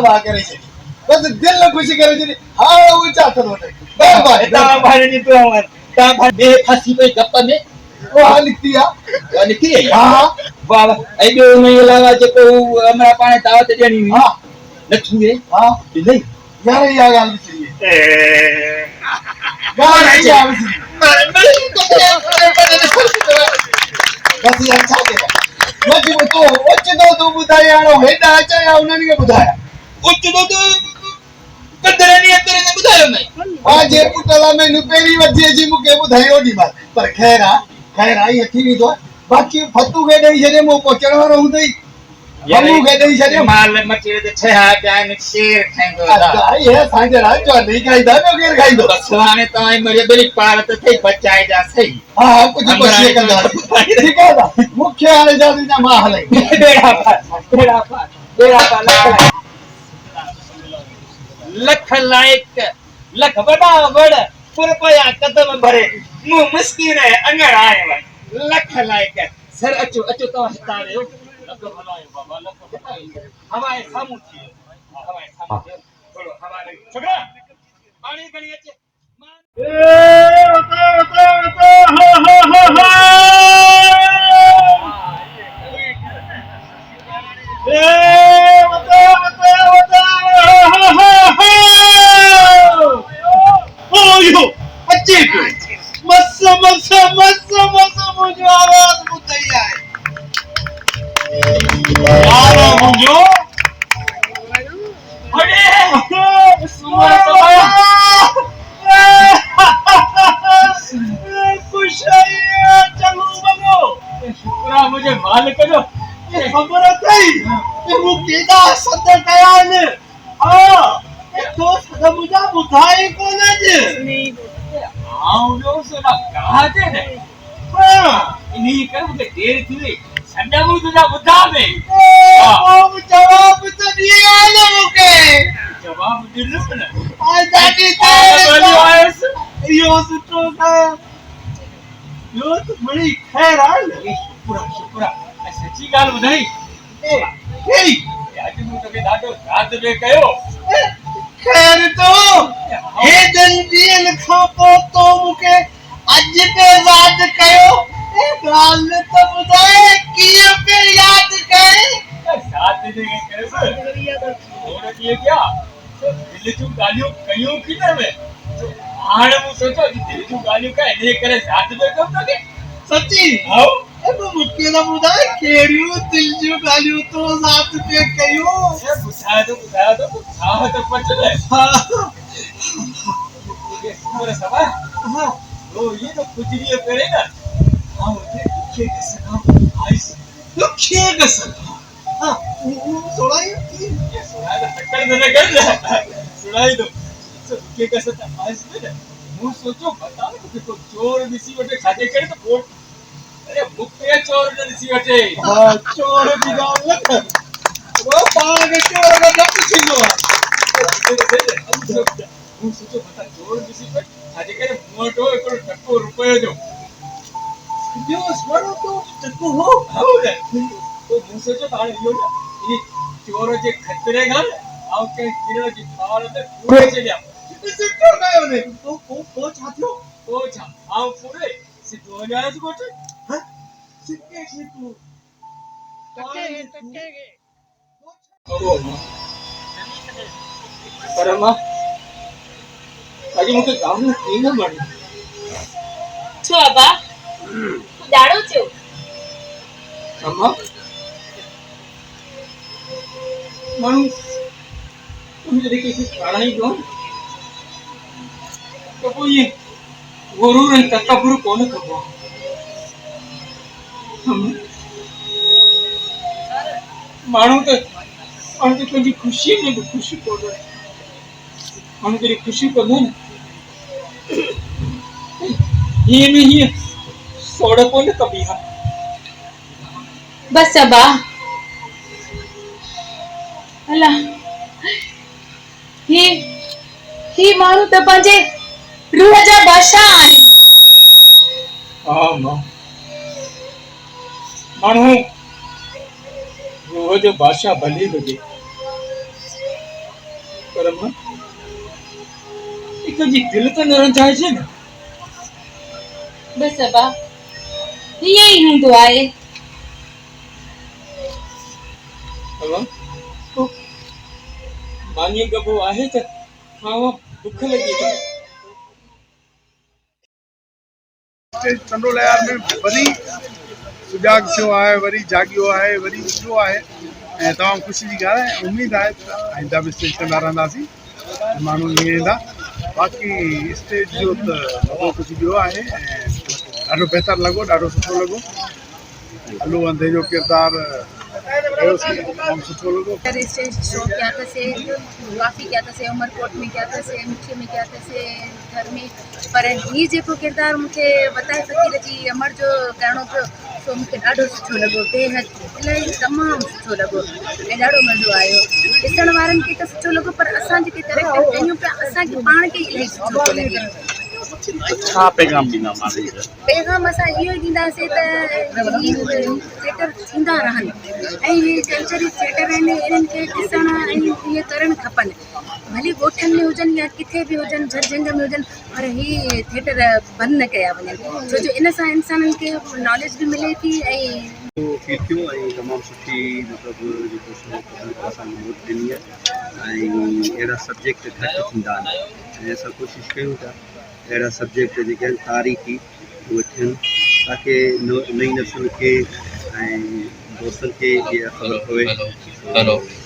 वाह करे छे बस दिल खुश करे छे हां ऊंचा थरो बराबर ता भाई ने तो हमार ता भाई बे फसी पे गप में वो लिखती है हां वाह ए जो में लावा जे को हमरा पाने दावत देनी हुई हां नथु है हां नहीं यार ये गाल सही है गाल है बस ये अच्छा है मजी तो उच्च तो बुधाया नो हेडा अच्छा या उन्हनि के बुधाया उच्च तो कंदरे नहीं तेरे ने बुधायो मैं हां जे पुटला में नु पेरी वजे जी मुके बुधायो दी बात पर खैर आई थी भी तो बाकी फतू के दई छे मो पहुंचण वारो हुंदई हमू के दई छे माल मचे ते छहा जान शेर खाइंदो अच्छा ये सांजे रात जो नहीं खाई दा नो केर खाई दो बसवाने ताई मरे बेली पार ते थई बचाए जा सही हां कुछ बचिए कंदा ठीक है ना मुख्य वाले जादी ना मा हले बेड़ा पार लख लायक लख बड़ा बड़ पुरपया कदम भरे मु मुस्किन है अंगड़ आए लख लायक सर अचो तो हटा रे लख भलाए बाबा लख हवाए सामू थी हवाए सामू थोड़ो हवाए छोकरा पानी गणी अचे ए वता यो अच्छे मस्त मुझे आवाज बुझाई है यार मुझे अरे सुबह खुश है चलो बनो शुक्रा मुझे माल करो ये खबर थई कि वो केदा सद कया ने हां ए तो सद मुझे बुधाई कोन जे हां जो से ना कहा जे ने हां इन्हीं कर मुझे देर थी संडा मु तुझा बुधा में हां जवाब तो दिया ना मुके जवाब दिल ने आ दादी यो सुतो का यो तो बड़ी खैर आल शुक्रा सच्ची गाल बुधाई ए आज मु तके दादो रात में कयो खैर तो हे जंजील खापो तो मुके आज पे बात कयो ए गाल तो बुधाए किए पे याद करे साथ दे कैसे और ये क्या दिल चू गालियों कयो किने में हाणे मु सोचो दिल चू गालियों का ने करे साथ में कम तके सच्ची हां ए मुके ना बुधाए केरियो दिल चू गालियों तो साथ पे कयो ए बुझा दो साह तो पचले हां ये पूरा सवा हां तो ये तो कुछ नहीं करे ना हां मुझे दुखे के सना आइस दुखे के सना हां सुनाई ये सुनाई तो टक्कर देने कर ले सुनाई दो दुखे के सना आइस में मु सोचो बता कि को चोर दिसी वटे खाते करे तो वोट अरे मुख्य चोर ने दिसी वटे हां चोर की गाल लख वो पाग के चोर का जब छिनो मु सोचो बता चोर दिसी वटे खाते करे मोटो एको टक्को रुपए जो स्वरो तो टक्को हो हाउले तो मु सोचो ताणे यो ना ये चोर जे खतरे गल आउ के किरो जी फाड़ ते पूरे चलिया सिद्धो गयो ने को छाथियो को छा आउ पूरे सिद्धो जाय तो गोटे हां सिद्धे सिद्धो टके ओ परमा आजी मुके गाम में की ना मण छो बाबा जाड़ो छो अम्मा मनु तुम जरे किसी खाना ही दो तो ये गुरूर and तकबुर कौन कबो हम मानो तो तुझी खुशी में खुशी कोड मानो तेरी खुशी को ना ये में ही सोड़ा कौन कभी हा बस अबा अल्लाह ही मारू त पंहिंजे रूह जा बादशाह आहिनि हां माण्हू रूह जो बादशाह भली हुजे पर मां हिकु जी दिलि त न रंजाइजे न। बसि अबा हीअं ई हूंदो आहे। अबा तो मानी गबो आहे त खावा भुख लगी त कंट्रोल यार में वरी सुजाग थियो आहे, वरी जागियो आहे, वरी उथियो आहे ऐं तमामु ख़ुशी जी ॻाल्हि आहे। उमेदु आहे त आईंदा बि स्टेज कंदा रहंदासीं, माण्हू ईअं ईंदा। बाक़ी स्टेज जो त वॾो कुझु ॿियो आहे ऐं ॾाढो बहितरु लॻो, ॾाढो सुठो लॻो। हलो अंधे जो किरदारु तमामु सुठो लॻो। स्टेज शो किया था से काफ़ी किया था से उमरकोट में किया था से मुख्य में किया था से घर में, पर ही जेको किरदारु मूंखे वताये फ़क़ीर जी अमर जो करिणो पियो सो मूंखे ॾाढो सुठो लॻो, बेहद इलाही तमामु सुठो लॻो ऐं ॾाढो मज़ो आयो। ॾिसण वारनि खे त सुठो लॻो, पर असां जेके कैरेक्टर कयूं पिया असांखे पाण खे इलाही सुठो थो लॻे। छा पैगाम ॾींदा माण्हुनि खे? पैगाम असां इहो ई ॾींदासीं त थिएटर थींदा रहनि ऐं इहे कल्चरल थिएटर आहिनि इन्हनि खे ॾिसण ऐं इहे करणु खपनि, भले ॻोठनि में हुजनि या किथे बि हुजनि, झरझंग में हुजनि, पर हीअ थिएटर बंदि न कया वञनि, छो जो इन सां इंसाननि खे नॉलेज बि मिले थी ऐं थियो ऐं तमामु सुठी मतिलबु जेको शो असांखे वोट ॾिनी आहे ऐं अहिड़ा सब्जेक्ट घटि थींदा आहिनि ऐं असां कोशिशि कयूं था अहिड़ा सब्जेक्ट जेके आहिनि तारीख़ी उहे थियनि ताकी नई नस्ल खे ऐं दोस्तनि खे इहा ख़बर पवे।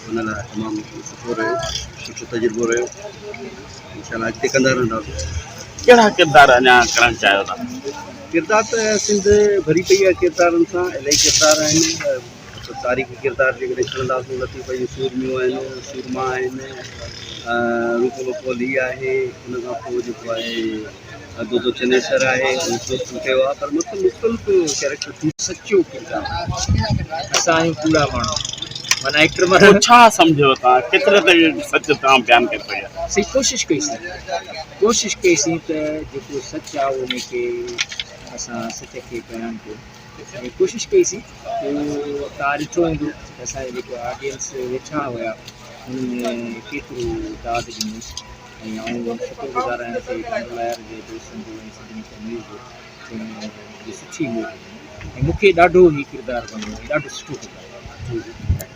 हुन लाइ तमामु सुठो रहियो, सुठो तजुर्बो रहियो। इंशाल्लाह अॻिते कंदा रहंदासीं। कहिड़ा किरदार अञा करणु चाहियो था? किरदार त सिंध भरी पई आहे किरदारनि सां, इलाही किरदार आहिनि। तारीख़ी किरदार जेकॾहिं खणंदासीं लतीफ़ जूं सूरमियूं आहिनि, सूरमा आहिनि, रूपलो कोहली आहे, हुन खां पोइ जेको आहे दूधो चनेसर आहे, कयो आहे, पर मतिलबु मुख़्तलिफ़ कैरेक्टर थी सचो किरदार असां आहियूं पूरा माण्हू माना एक्टर माना छा सम्झो तव्हां केतिरे तक सच तव्हां बयानु करे सघिया? सही कोशिशि कईसीं त जेको सच आहे उनखे असां सच खे बयानु कयूं ऐं कोशिशि कईसीं। पोइ तव्हां ॾिठो हूंदो असांजे जेके ऑडियंस वेठा हुआ हुन में केतिरो दाद ॾिनो ऐं आऊं शुक्रगुज़ार आहियां कि कंडलायर जे दोस्तनि जो ऐं सभिनी फैमिली जो सुठी हुई ऐं मूंखे ॾाढो ई किरदारु वणियो, ॾाढो सुठो किरदारु।